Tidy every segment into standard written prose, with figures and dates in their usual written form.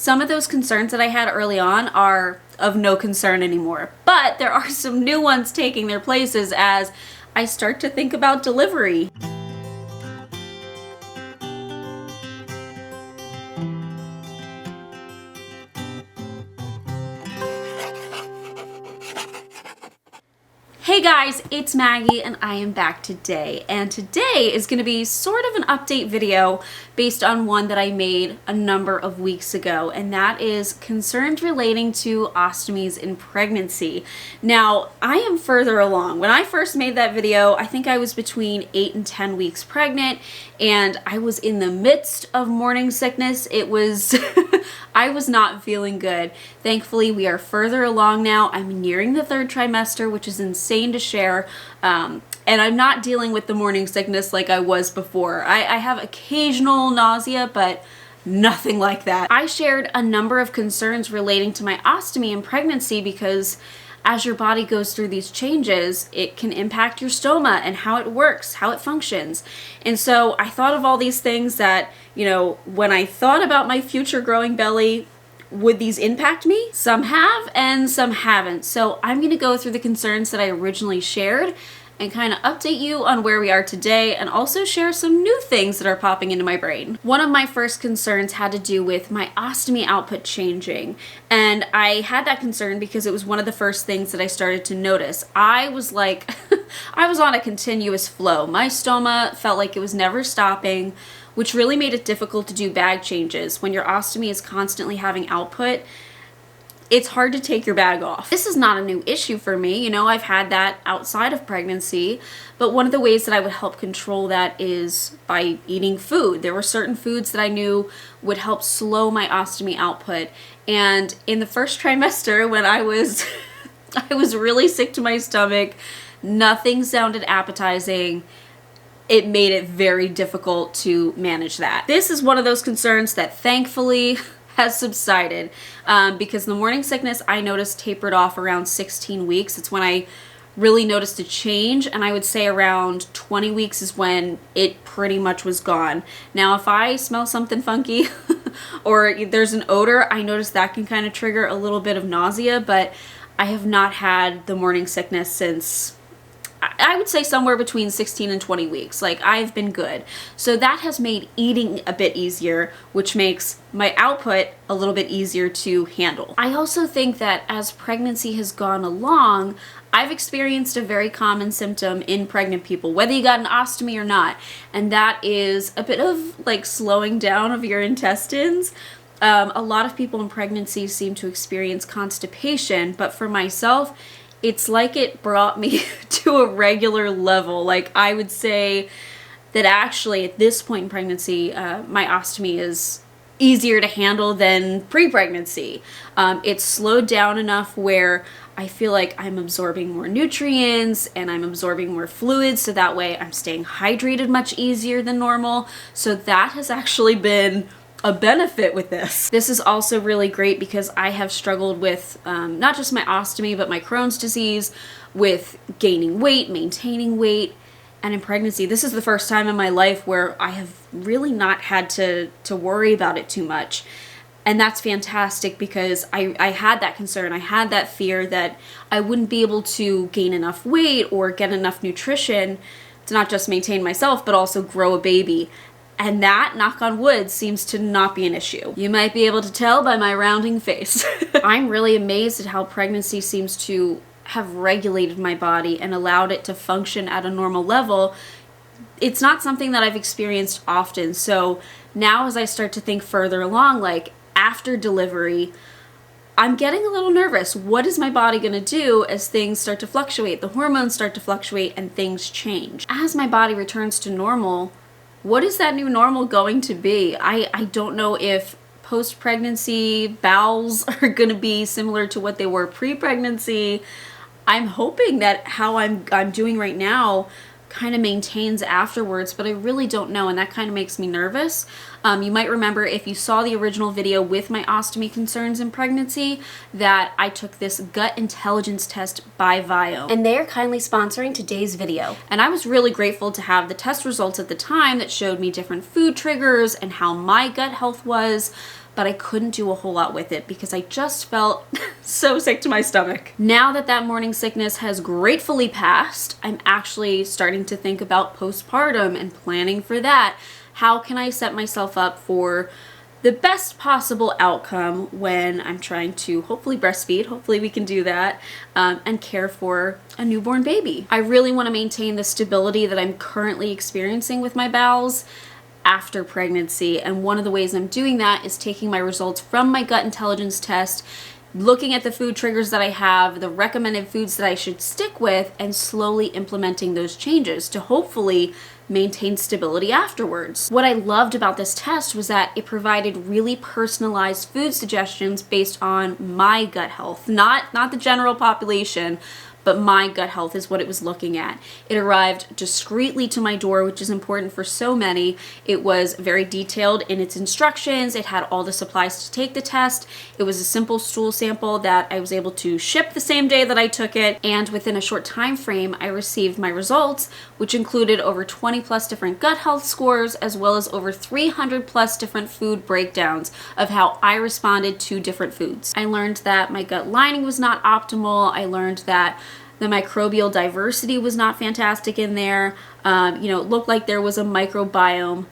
Some of those concerns that I had early on are of no concern anymore, but there are some new ones taking their places as I start to think about delivery. Hey guys, it's Maggie and I am back today, and today is going to be sort of an update video based on one that I made a number of weeks ago, and that is concerns relating to ostomies in pregnancy. Now, I am further along. When I first made that video, I think I was between 8 and 10 weeks pregnant, and I was in the midst of morning sickness. It was I was not feeling good. Thankfully, we are further along now. I'm nearing the 3rd trimester, which is insane to share. And I'm not dealing with the morning sickness like I was before. I have occasional nausea, but nothing like that. I shared a number of concerns relating to my ostomy in pregnancy because as your body goes through these changes, it can impact your stoma and how it works, how it functions. And so I thought of all these things that, you know, when I thought about my future growing belly, would these impact me? Some have and some haven't. So I'm going to go through the concerns that I originally shared and kind of update you on where we are today and also share some new things that are popping into my brain. One of my first concerns had to do with my ostomy output changing. And I had that concern because it was one of the first things that I started to notice. I was like, I was on a continuous flow. My stoma felt like it was never stopping, which really made it difficult to do bag changes. When your ostomy is constantly having output, it's hard to take your bag off. This is not a new issue for me. You know, I've had that outside of pregnancy, but one of the ways that I would help control that is by eating food. There were certain foods that I knew would help slow my ostomy output. And in the 1st trimester, when I was I was really sick to my stomach, nothing sounded appetizing. It made it very difficult to manage that. This is one of those concerns that thankfully has subsided because the morning sickness I noticed tapered off around 16 weeks. It's when I really noticed a change, and I would say around 20 weeks is when it pretty much was gone. Now, if I smell something funky or there's an odor, I notice that can kind of trigger a little bit of nausea, but I have not had the morning sickness since I would say somewhere between 16 and 20 weeks. Like, I've been good. So that has made eating a bit easier, which makes my output a little bit easier to handle. I also think that as pregnancy has gone along, I've experienced a very common symptom in pregnant people, whether you got an ostomy or not, and that is a bit of like slowing down of your intestines. A lot of people in pregnancy seem to experience constipation, but for myself, it's like it brought me to a regular level. Like, I would say that actually at this point in pregnancy, my ostomy is easier to handle than pre-pregnancy. It's slowed down enough where I feel like I'm absorbing more nutrients and I'm absorbing more fluids, so that way I'm staying hydrated much easier than normal. So that has actually been a benefit with this. This is also really great because I have struggled with not just my ostomy, but my Crohn's disease, with gaining weight, maintaining weight, and in pregnancy, this is the first time in my life where I have really not had to worry about it too much. And that's fantastic because I had that concern. I had that fear that I wouldn't be able to gain enough weight or get enough nutrition to not just maintain myself, but also grow a baby. And that, knock on wood, seems to not be an issue. You might be able to tell by my rounding face. I'm really amazed at how pregnancy seems to have regulated my body and allowed it to function at a normal level. It's not something that I've experienced often. So now as I start to think further along, like after delivery, I'm getting a little nervous. What is my body going to do as things start to fluctuate? The hormones start to fluctuate and things change. As my body returns to normal, what is that new normal going to be? I don't know if post-pregnancy bowels are going to be similar to what they were pre-pregnancy. I'm hoping that how I'm doing right now kind of maintains afterwards, but I really don't know, and that kind of makes me nervous. You might remember if you saw the original video with my ostomy concerns in pregnancy that I took this gut intelligence test by Vio, and they are kindly sponsoring today's video. And I was really grateful to have the test results at the time that showed me different food triggers and how my gut health was. but I couldn't do a whole lot with it because I just felt so sick to my stomach. Now that that morning sickness has gratefully passed, I'm actually starting to think about postpartum and planning for that. How can I set myself up for the best possible outcome when I'm trying to hopefully breastfeed, hopefully we can do that, and care for a newborn baby. I really want to maintain the stability that I'm currently experiencing with my bowels after pregnancy, and one of the ways I'm doing that is taking my results from my gut intelligence test, looking at the food triggers that I have, the recommended foods that I should stick with, and slowly implementing those changes to hopefully maintain stability afterwards. What I loved about this test was that it provided really personalized food suggestions based on my gut health, not the general population, but my gut health is what it was looking at. It arrived discreetly to my door, which is important for so many. It was very detailed in its instructions. It had all the supplies to take the test. It was a simple stool sample that I was able to ship the same day that I took it. And within a short time frame, I received my results, which included over 20 plus different gut health scores, as well as over 300 plus different food breakdowns of how I responded to different foods. I learned that my gut lining was not optimal. I learned that the microbial diversity was not fantastic in there. It looked like there was a microbiome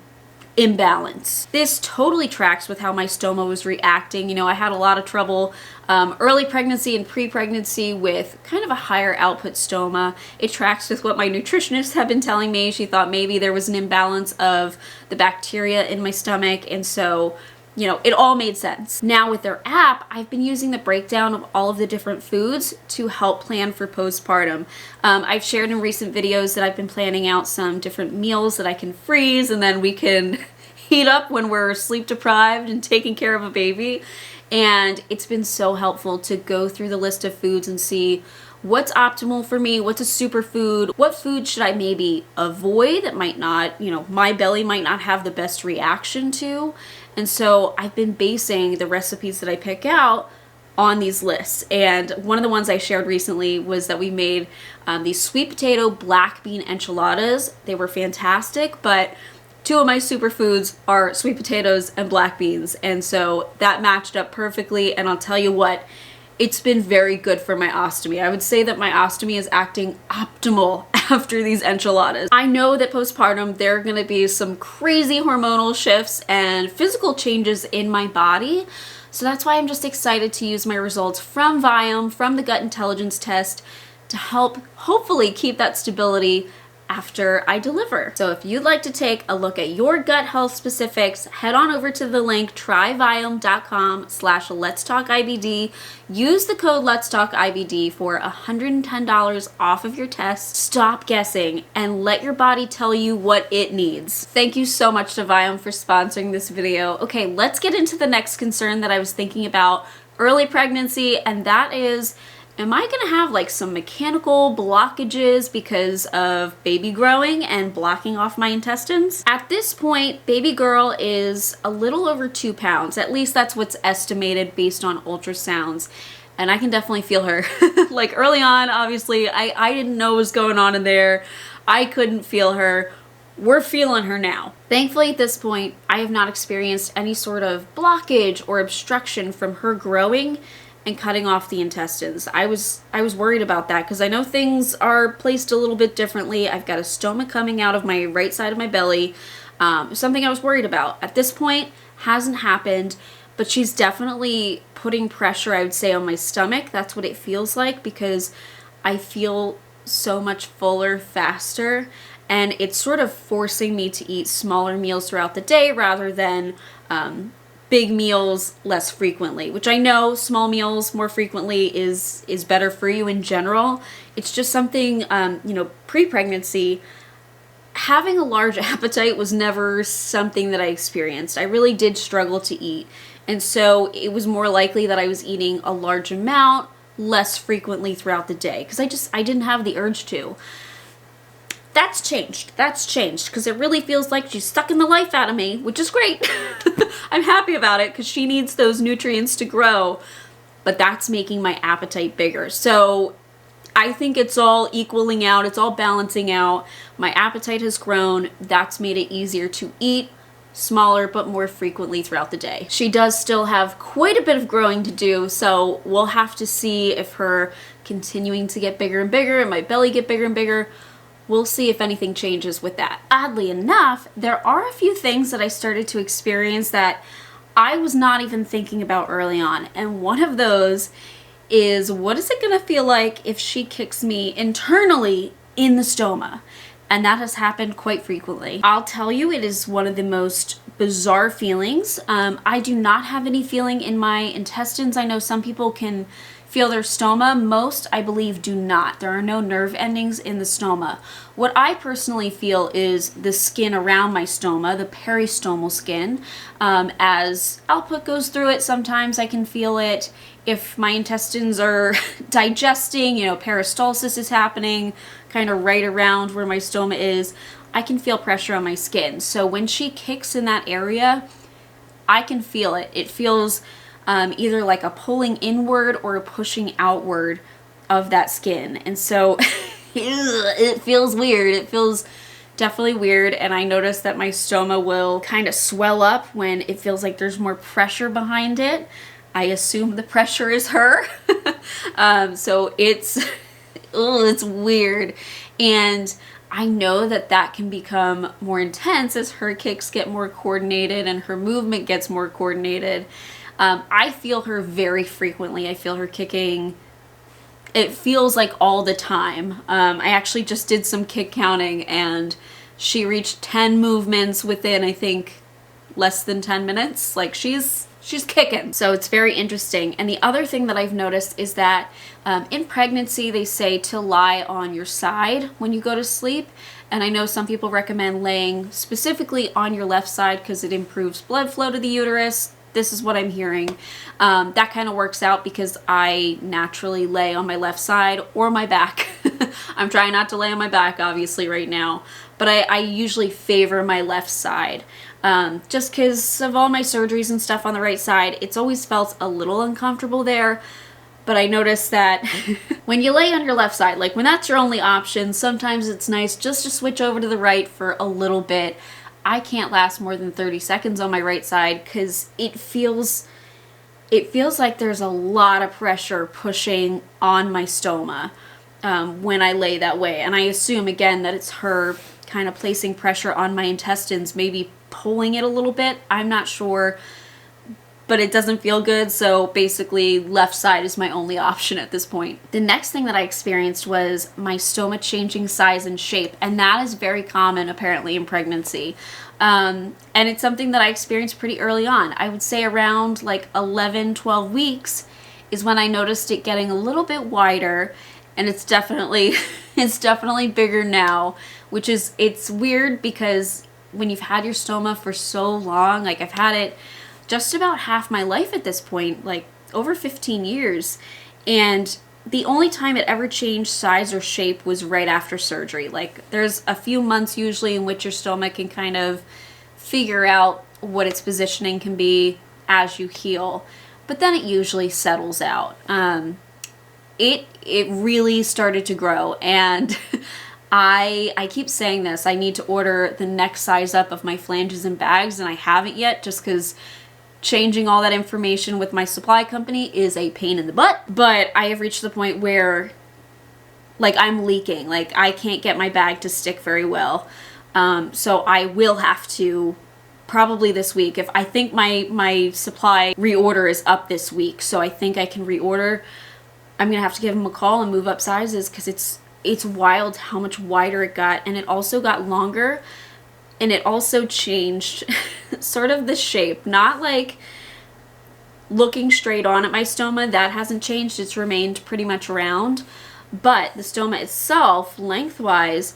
imbalance. This totally tracks with how my stoma was reacting. I had a lot of trouble early pregnancy and pre-pregnancy with kind of a higher output stoma. It tracks with what my nutritionist had been telling me. She thought maybe there was an imbalance of the bacteria in my stomach, and so it all made sense. Now with their app, I've been using the breakdown of all of the different foods to help plan for postpartum. I've shared in recent videos that I've been planning out some different meals that I can freeze and then we can heat up when we're sleep deprived and taking care of a baby. And it's been so helpful to go through the list of foods and see what's optimal for me, what's a superfood, what food should I maybe avoid that might not, my belly might not have the best reaction to. And so I've been basing the recipes that I pick out on these lists. And one of the ones I shared recently was that we made these sweet potato black bean enchiladas. They were fantastic, but two of my superfoods are sweet potatoes and black beans. And so that matched up perfectly. And I'll tell you what, it's been very good for my ostomy. I would say that my ostomy is acting optimal after these enchiladas. I know that postpartum, there are gonna be some crazy hormonal shifts and physical changes in my body. So that's why I'm just excited to use my results from Viome, from the gut intelligence test, to help hopefully keep that stability after I deliver. So if you'd like to take a look at your gut health specifics, head on over to the link tryviome.com/LetsTalkIBD. Use the code LetsTalkIBD for $110 off of your test. Stop guessing and let your body tell you what it needs. Thank you so much to Viome for sponsoring this video. Okay, let's get into the next concern that I was thinking about early pregnancy, and that is, am I gonna have like some mechanical blockages because of baby growing and blocking off my intestines? At this point, baby girl is a little over 2 pounds. At least that's what's estimated based on ultrasounds. And I can definitely feel her. Like early on, obviously, I didn't know what was going on in there. I couldn't feel her. We're feeling her now. Thankfully, at this point, I have not experienced any sort of blockage or obstruction from her growing and cutting off the intestines. I was worried about that because I know things are placed a little bit differently. I've got a stoma coming out of my right side of my belly, something I was worried about. At this point, hasn't happened, but she's definitely putting pressure, I would say, on my stomach. That's what it feels like because I feel so much fuller faster, and it's sort of forcing me to eat smaller meals throughout the day rather than big meals less frequently, which I know small meals more frequently is better for you in general. It's just something, pre-pregnancy, having a large appetite was never something that I experienced. I really did struggle to eat. And so it was more likely that I was eating a large amount less frequently throughout the day because I didn't have the urge to. That's changed because it really feels like she's sucking the life out of me, which is great. I'm happy about it because she needs those nutrients to grow, but that's making my appetite bigger. So I think it's all equaling out. It's all balancing out. My appetite has grown. That's made it easier to eat smaller but more frequently throughout the day. She does still have quite a bit of growing to do, so we'll have to see if her continuing to get bigger and bigger and my belly get bigger and bigger, we'll see if anything changes with that. Oddly enough, there are a few things that I started to experience that I was not even thinking about early on, and one of those is, what is it gonna feel like if she kicks me internally in the stoma? And that has happened quite frequently. I'll tell you, it is one of the most bizarre feelings. I do not have any feeling in my intestines. I know some people can feel their stoma. Most, I believe, do not. There are no nerve endings in the stoma. What I personally feel is the skin around my stoma, the peristomal skin. As output goes through it, sometimes I can feel it. If my intestines are digesting, you know, peristalsis is happening kind of right around where my stoma is, I can feel pressure on my skin. So when she kicks in that area, I can feel it. It feels either like a pulling inward or a pushing outward of that skin. And so it feels weird. It feels definitely weird. And I notice that my stoma will kind of swell up when it feels like there's more pressure behind it. I assume the pressure is her. So it's weird. And I know that that can become more intense as her kicks get more coordinated and her movement gets more coordinated. I feel her very frequently. I feel her kicking, it feels like all the time. I actually just did some kick counting and she reached 10 movements within, I think, less than 10 minutes. Like she's kicking. So it's very interesting. And the other thing that I've noticed is that in pregnancy, they say to lie on your side when you go to sleep. And I know some people recommend laying specifically on your left side because it improves blood flow to the uterus. This is what I'm hearing. That kind of works out because I naturally lay on my left side or my back. I'm trying not to lay on my back, obviously, right now. But I usually favor my left side. Just because of all my surgeries and stuff on the right side, it's always felt a little uncomfortable there. But I noticed that when you lay on your left side, like when that's your only option, sometimes it's nice just to switch over to the right for a little bit. I can't last more than 30 seconds on my right side because it feels like there's a lot of pressure pushing on my stoma when I lay that way. And I assume, again, that it's her kind of placing pressure on my intestines, maybe pulling it a little bit. I'm not sure, but it doesn't feel good. So basically left side is my only option at this point. The next thing that I experienced was my stoma changing size and shape. And that is very common apparently in pregnancy. And it's something that I experienced pretty early on. I would say around like 11, 12 weeks is when I noticed it getting a little bit wider, and it's definitely bigger now, which is, it's weird because when you've had your stoma for so long, like I've had it just about half my life at this point, like over 15 years. And the only time it ever changed size or shape was right after surgery. Like there's a few months usually in which your stomach can kind of figure out what its positioning can be as you heal, but then it usually settles out. It really started to grow, and I keep saying this, I need to order the next size up of my flanges and bags, and I haven't yet just because changing all that information with my supply company is a pain in the butt. But I have reached the point where like I'm leaking, like I can't get my bag to stick very well. So I will have to probably this week. If I think my supply reorder is up this week, so I think I can reorder. I'm gonna have to give them a call and move up sizes because it's wild how much wider it got, and it also got longer, and it also changed sort of the shape. Not like looking straight on at my stoma, that hasn't changed, it's remained pretty much round, but the stoma itself, lengthwise,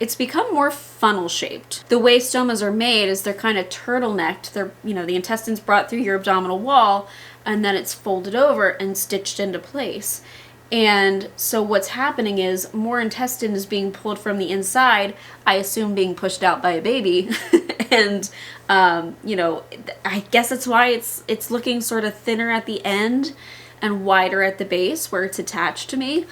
it's become more funnel shaped. The way stomas are made is they're kind of turtlenecked. They're, you know, the intestines brought through your abdominal wall, and then it's folded over and stitched into place. And so what's happening is more intestine is being pulled from the inside, I assume being pushed out by a baby. And, you know, I guess that's why it's looking sort of thinner at the end and wider at the base where it's attached to me.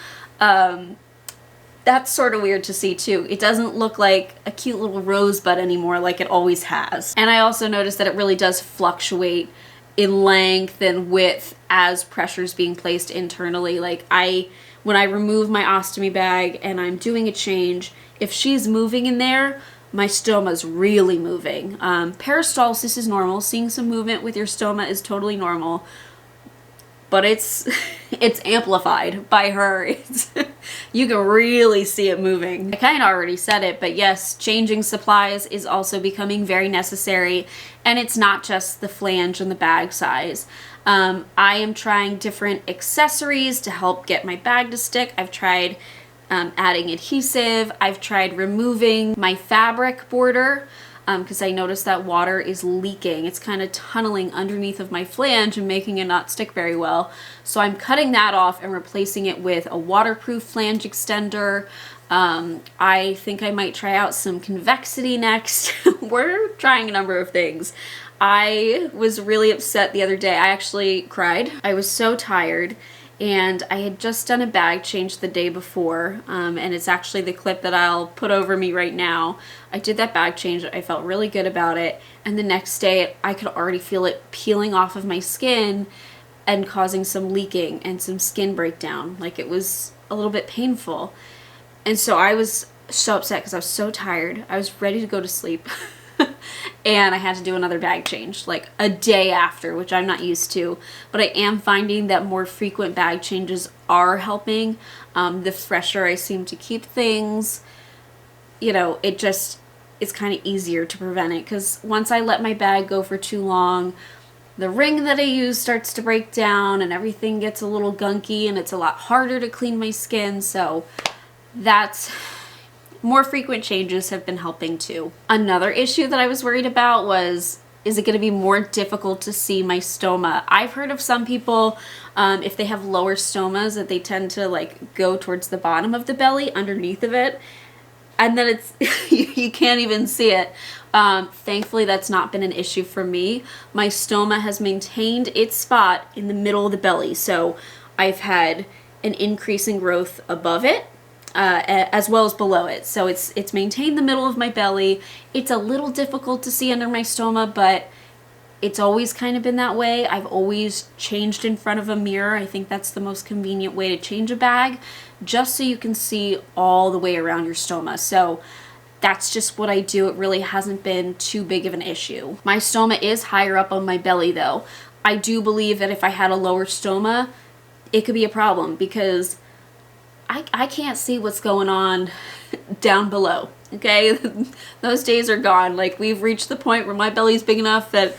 that's sort of weird to see too. It doesn't look like a cute little rosebud anymore like it always has. And I also noticed that it really does fluctuate in length and width as pressure is being placed internally. Like when I remove my ostomy bag and I'm doing a change, if she's moving in there, my stoma's really moving. Peristalsis is normal. Seeing some movement with your stoma is totally normal. But it's amplified by her. You can really see it moving. I kind of already said it, but yes, changing supplies is also becoming very necessary. And it's not just the flange and the bag size. I am trying different accessories to help get my bag to stick. I've tried adding adhesive. I've tried removing my fabric border because I noticed that water is leaking. It's kind of tunneling underneath of my flange and making it not stick very well. So I'm cutting that off and replacing it with a waterproof flange extender. I think I might try out some convexity next. We're trying a number of things. I was really upset the other day. I actually cried. I was so tired. And I had just done a bag change the day before, and it's actually the clip that I'll put over me right now. I did that bag change, I felt really good about it, and the next day I could already feel it peeling off of my skin and causing some leaking and some skin breakdown. Like, it was a little bit painful. And so I was so upset because I was so tired. I was ready to go to sleep. And I had to do another bag change like a day after, which I'm not used to. But I am finding that more frequent bag changes are helping. The fresher I seem to keep things, you know, it's kind of easier to prevent it. Because once I let my bag go for too long, the ring that I use starts to break down and everything gets a little gunky and it's a lot harder to clean my skin. So that's... more frequent changes have been helping too. Another issue that I was worried about was, is it going to be more difficult to see my stoma? I've heard of some people, if they have lower stomas, that they tend to like go towards the bottom of the belly, underneath of it, and then it's you can't even see it. Thankfully, that's not been an issue for me. My stoma has maintained its spot in the middle of the belly, so I've had an increase in growth above it. As well as below it. So it's maintained the middle of my belly. It's a little difficult to see under my stoma, but it's always kind of been that way. I've always changed in front of a mirror. I think that's the most convenient way to change a bag, just so you can see all the way around your stoma. So that's just what I do. It really hasn't been too big of an issue. My stoma is higher up on my belly though. I do believe that if I had a lower stoma, it could be a problem because I can't see what's going on down below, okay? Those days are gone. Like, we've reached the point where my belly's big enough that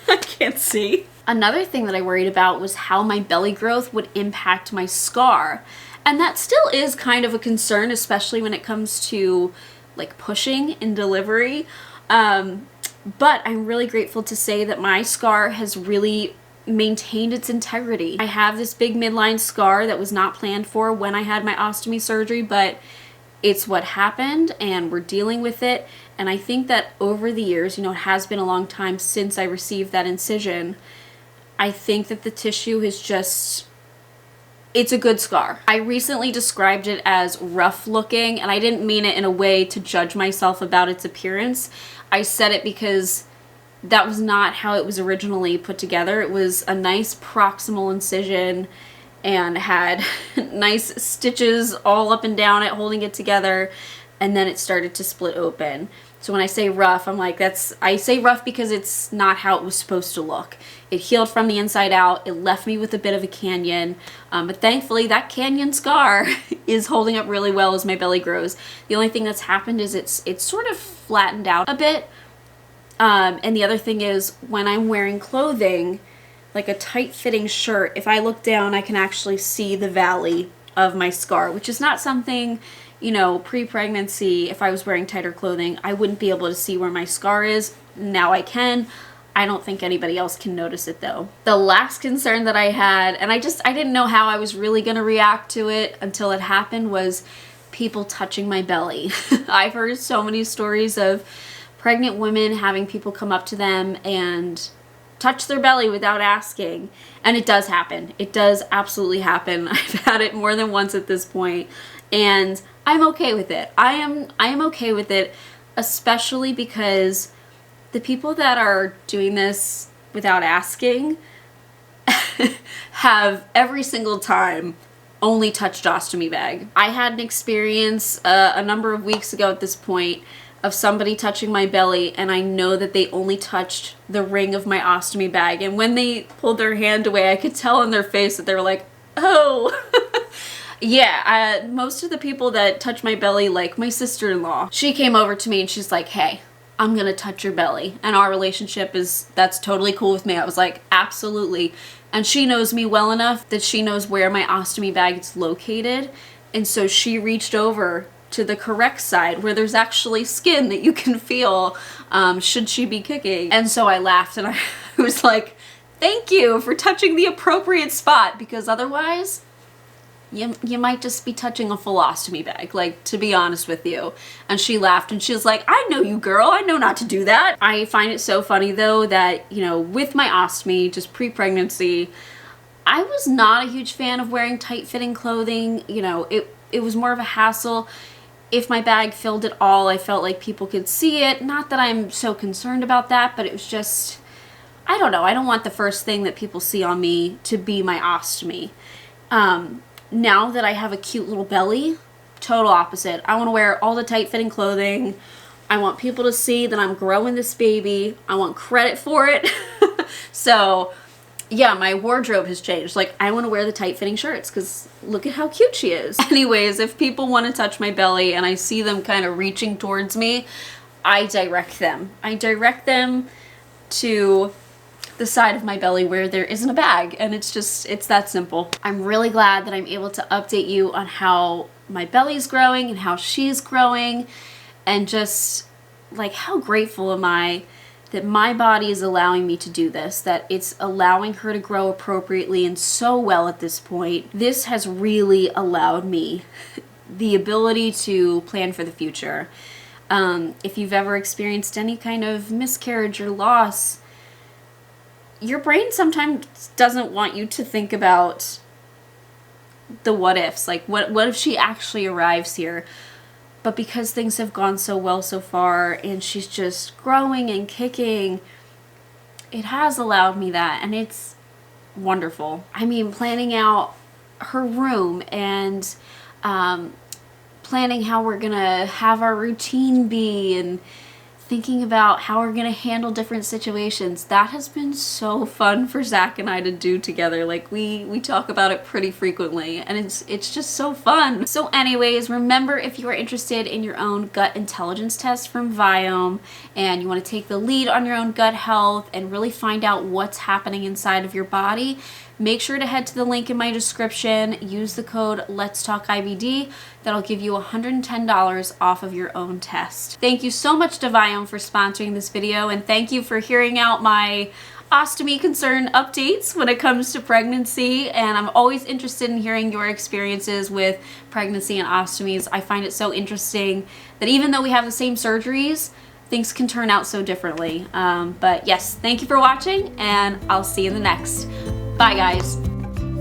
I can't see. Another thing that I worried about was how my belly growth would impact my scar. And that still is kind of a concern, especially when it comes to like pushing in delivery. But I'm really grateful to say that my scar has really maintained its integrity. I have this big midline scar that was not planned for when I had my ostomy surgery, but it's what happened and we're dealing with it. And I think that over the years, you know, it has been a long time since I received that incision. I think that the tissue is just, it's a good scar. I recently described it as rough looking, and I didn't mean it in a way to judge myself about its appearance. I said it because that was not how it was originally put together. It was a nice proximal incision and had nice stitches all up and down it, holding it together, and then it started to split open. So when I say rough, I'm like, I say rough because it's not how it was supposed to look. It healed from the inside out. It left me with a bit of a canyon, but thankfully that canyon scar is holding up really well as my belly grows. The only thing that's happened is it's sort of flattened out a bit. And the other thing is, when I'm wearing clothing, like a tight-fitting shirt, if I look down, I can actually see the valley of my scar, which is not something, you know, pre-pregnancy, if I was wearing tighter clothing, I wouldn't be able to see where my scar is. Now I can. I don't think anybody else can notice it though. The last concern that I had, and I didn't know how I was really going to react to it until it happened, was people touching my belly. I've heard so many stories of pregnant women having people come up to them and touch their belly without asking. And it does happen. It does absolutely happen. I've had it more than once at this point. And I'm okay with it. I am okay with it, especially because the people that are doing this without asking have every single time only touched ostomy bag. I had an experience a number of weeks ago at this point of somebody touching my belly, and I know that they only touched the ring of my ostomy bag, and when they pulled their hand away, I could tell in their face that they were like, oh. Yeah, most of the people that touch my belly, like my sister-in-law, she came over to me and she's like, hey, I'm gonna touch your belly. And our relationship that's totally cool with me. I was like, absolutely. And she knows me well enough that she knows where my ostomy bag is located. And so she reached over to the correct side where there's actually skin that you can feel should she be kicking. And so I laughed and I was like, thank you for touching the appropriate spot, because otherwise you might just be touching a full ostomy bag, like, to be honest with you. And she laughed and she was like, I know you, girl. I know not to do that. I find it so funny though that, you know, with my ostomy, just pre-pregnancy, I was not a huge fan of wearing tight-fitting clothing. You know, it was more of a hassle. If my bag filled at all, I felt like people could see it. Not that I'm so concerned about that, but it was just, I don't know. I don't want the first thing that people see on me to be my ostomy. Now that I have a cute little belly, total opposite. I want to wear all the tight-fitting clothing. I want people to see that I'm growing this baby. I want credit for it. So yeah, my wardrobe has changed. Like, I want to wear the tight-fitting shirts because look at how cute she is. Anyways, if people want to touch my belly and I see them kind of reaching towards me, I direct them. I direct them to the side of my belly where there isn't a bag, and it's that simple. I'm really glad that I'm able to update you on how my belly's growing and how she's growing, and just like how grateful am I that my body is allowing me to do this, that it's allowing her to grow appropriately and so well at this point. This has really allowed me the ability to plan for the future. If you've ever experienced any kind of miscarriage or loss, your brain sometimes doesn't want you to think about the what ifs, like what if she actually arrives here? But because things have gone so well so far and she's just growing and kicking, it has allowed me that, and it's wonderful. I mean, planning out her room and planning how we're gonna have our routine be, and thinking about how we're gonna handle different situations. That has been so fun for Zach and I to do together. Like, we talk about it pretty frequently, and it's just so fun. So anyways, remember, if you are interested in your own gut intelligence test from 𝙗𝙗𝙗 and you want to take the lead on your own gut health and really find out what's happening inside of your body, make sure to head to the link in my description. Use the code LetsTalkIBD. That'll give you $110 off of your own test. Thank you so much to 𝙗𝙗𝙗 for sponsoring this video, and thank you for hearing out my ostomy concern updates when it comes to pregnancy. And I'm always interested in hearing your experiences with pregnancy and ostomies. I find it so interesting that even though we have the same surgeries, things can turn out so differently. But yes, thank you for watching, and I'll see you in the next. Bye, guys.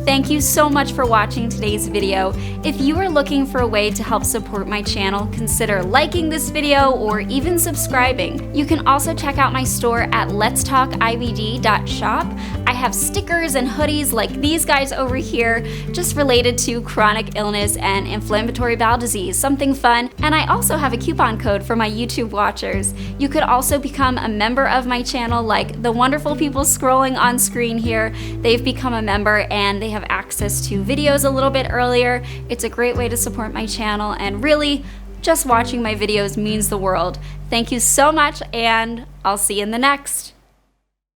Thank you so much for watching today's video. If you are looking for a way to help support my channel, consider liking this video or even subscribing. You can also check out my store at LetsTalkIBD.shop. I have stickers and hoodies like these guys over here, just related to chronic illness and inflammatory bowel disease, something fun. And I also have a coupon code for my YouTube watchers. You could also become a member of my channel, like the wonderful people scrolling on screen here. They've become a member and they have access to videos a little bit earlier. It's a great way to support my channel, and really, just watching my videos means the world. Thank you so much, and I'll see you in the next.